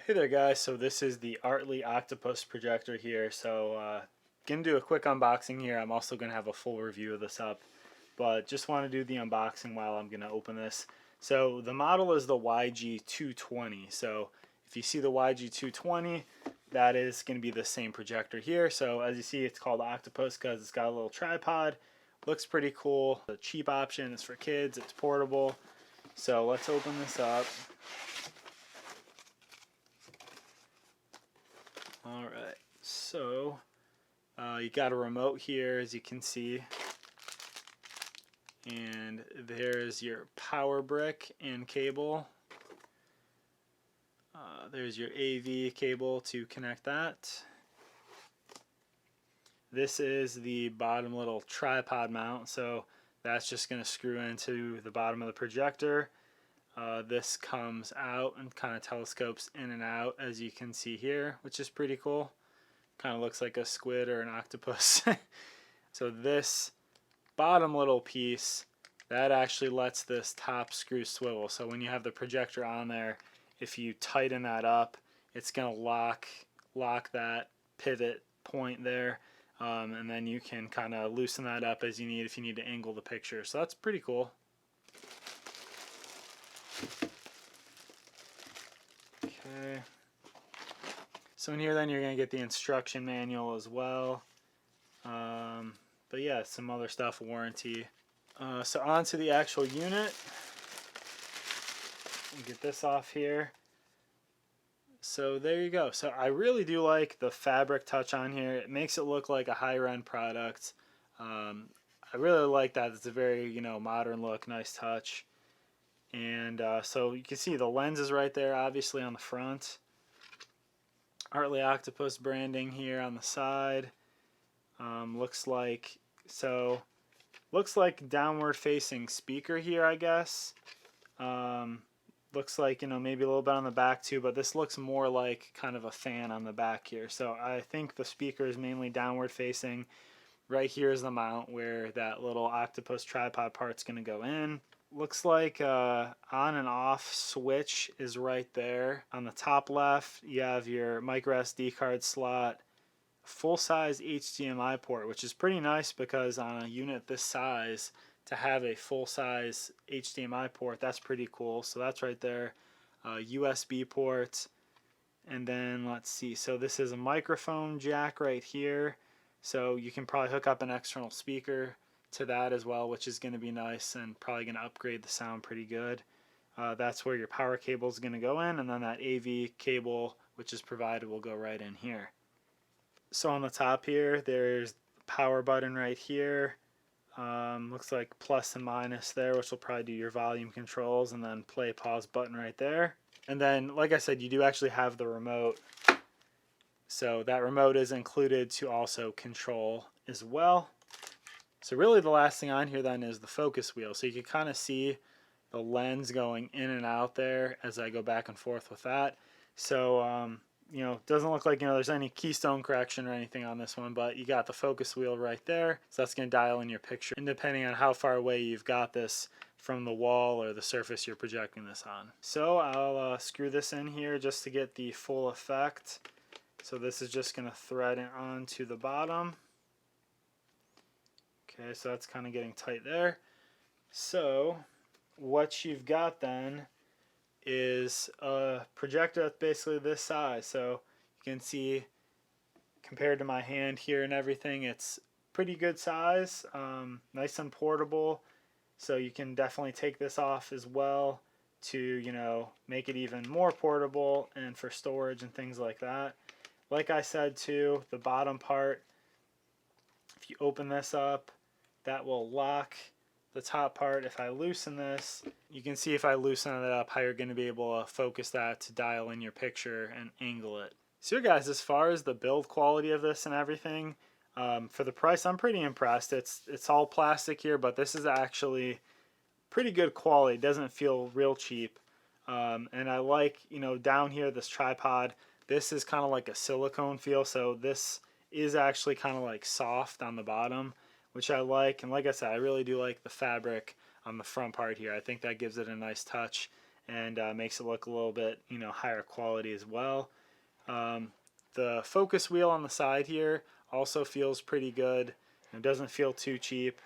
Hey there guys, so this is the Artlii Octopus projector here. Gonna do a quick unboxing here. I'm also gonna have a full review of this up, but just want to do the unboxing while I'm gonna open this. So the model is the YG220. So if you see the YG220, that is gonna be the same projector here. So as you see, it's called Octopus because it's got a little tripod. Looks pretty cool. The cheap option is for kids. It's portable. So let's open this up. Alright, so you got a remote here, as you can see, and there's your power brick and cable. There's your AV cable to connect that. This is the bottom little tripod mount, so that's just going to screw into the bottom of the projector. This comes out and kind of telescopes in and out, as you can see here, which is pretty cool. Kind of looks like a squid or an octopus. So this bottom little piece, that actually lets this top screw swivel. So when you have the projector on there, if you tighten that up, it's going to lock that pivot point there. And then you can kind of loosen that up as you need if you need to angle the picture. So that's pretty cool. Okay. So in here then you're going to get the instruction manual as well. But yeah, some other stuff, warranty. So on to the actual unit. We'll get this off here. So there you go. So I really do like the fabric touch on here. It makes it look like a higher-end product. I really like that. It's a very, modern look, nice touch. And so you can see the lens is right there, obviously, on the front. Artlii Octopus branding here on the side. Looks like downward facing speaker here, I guess. Looks like, maybe a little bit on the back too, but this looks more like kind of a fan on the back here. So I think the speaker is mainly downward facing. Right here is the mount where that little octopus tripod part's going to go in. Looks like on and off switch is right there. On the top left, you have your micro SD card slot, full-size HDMI port, which is pretty nice because on a unit this size, to have a full-size HDMI port, that's pretty cool. So that's right there. USB port. And then let's see, so this is a microphone jack right here. So you can probably hook up an external speaker to that as well, which is going to be nice and probably going to upgrade the sound pretty good. That's where your power cable is going to go in, and then that AV cable, which is provided, will go right in here. So on the top here, there's the power button right here. Looks like plus and minus there, which will probably do your volume controls, and then play pause button right there. And then, like I said, you do actually have the remote. So that remote is included to also control as well. So really the last thing on here then is the focus wheel. So you can kind of see the lens going in and out there as I go back and forth with that. So, it doesn't look like, there's any keystone correction or anything on this one, but you got the focus wheel right there. So that's going to dial in your picture. And depending on how far away you've got this from the wall or the surface you're projecting this on. So I'll screw this in here just to get the full effect. So this is just going to thread it onto the bottom. Okay, so that's kind of getting tight there. So what you've got then is a projector that's basically this size. So you can see compared to my hand here and everything, it's pretty good size, nice and portable. So you can definitely take this off as well to, make it even more portable and for storage and things like that. Like I said too, the bottom part, if you open this up, that will lock the top part. If I loosen this, you can see if I loosen it up how you're going to be able to focus that to dial in your picture and angle it. So guys, as far as the build quality of this and everything, for the price, I'm pretty impressed. It's all plastic here, but this is actually pretty good quality. It doesn't feel real cheap. And I like, down here, this tripod, this is kind of like a silicone feel. So this is actually kind of like soft on the bottom, which I like. And like I said, I really do like the fabric on the front part here. I think that gives it a nice touch. and makes it look a little bit, you know, higher quality as well. The focus wheel on the side here also feels pretty good. It doesn't feel too cheap,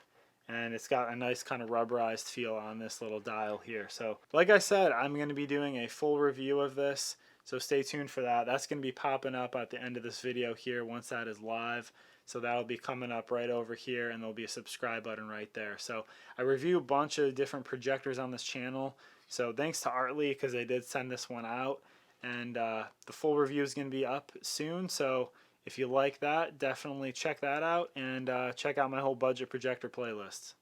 and it's got a nice kind of rubberized feel on this little dial here. So like I said, I'm going to be doing a full review of this, so stay tuned for that. That's going to be popping up at the end of this video here once that is live. So that'll be coming up right over here, and there'll be a subscribe button right there. So I review a bunch of different projectors on this channel. So thanks to Artlii, because they did send this one out. And the full review is going to be up soon. So if you like that, definitely check that out, and check out my whole budget projector playlists.